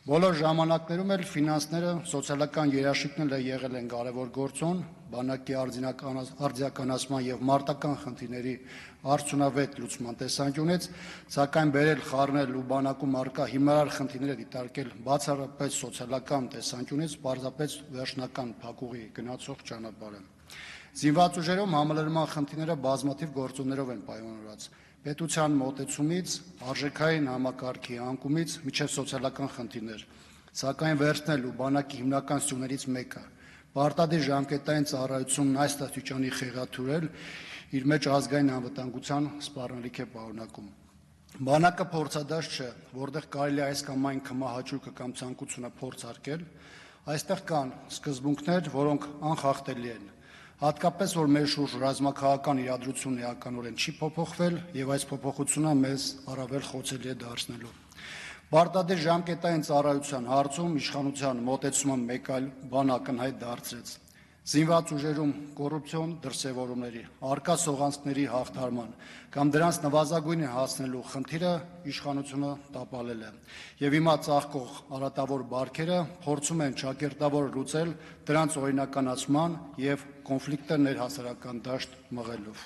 Բոլոր ժամանակներում էլ ֆինանսները, սոցիալական երաշխիքները եղել են կարևոր գործոն, բանակի արդիականացման եւ մարտական խնդիրների արդյունավետ լուծման տեսանկյունից, սակայն բերել, խառնել ու բանակում արկա հիմնարար խնդիրները դիտարկել բացառապես սոցիալական տեսանկյունից պարզապես վերջնական փակուղի գնացող ճանապարհ է։ Զինված ուժերում համալրման խնդիրները բազմաթիվ գործոններով են պայմանավորված։ Պետության մոտեցումից, արժեքային համակարգի անկումից մինչև սոցիալական խնդիրներ, սակայն վերցնել ու բանակի հիմնական սյուներից մեկը պարտադիր ժամկետային ծառայությունն այս աստիճանի խեղաթյուրել իր մեջ ազգային անվտանգության սպառնալիք է պարունակում։ Բանակը փորձադաշտ չէ, որտեղ կարելի է այս կամ այն քմահաճույքը կամ ցանկությունը փորձարկել, այստեղ կան սկզբունքներ, որոնք անխախտելի են։ Հատկապես, որ մեր շուրջ ռազմաքաղաքական իրադրությունն էականորեն չի փոփոխվել եւ այս փոփոխությունը մեզ առավել խոցելի է դարձնելու։ Պարտադիր ժամկետային ծառայության հարցում իշխանության մոտեցումը մեկ այլ բան ակնհայտ դարձրեց։ Զինված ուժերում կոռուպցիոն դրսևորումների, արկա սողանցքների հաղթարման կամ դրանց նվազագույնին հասնելու խնդիրը իշխանությունը տապալել է։ Եվ հիմա ծաղկող արատավոր բարքերը փորձում են ճակերտավոր լուծել դրանց օրինականացման եւ կոնֆլիկտը ներհասարական դաշտ մղելով։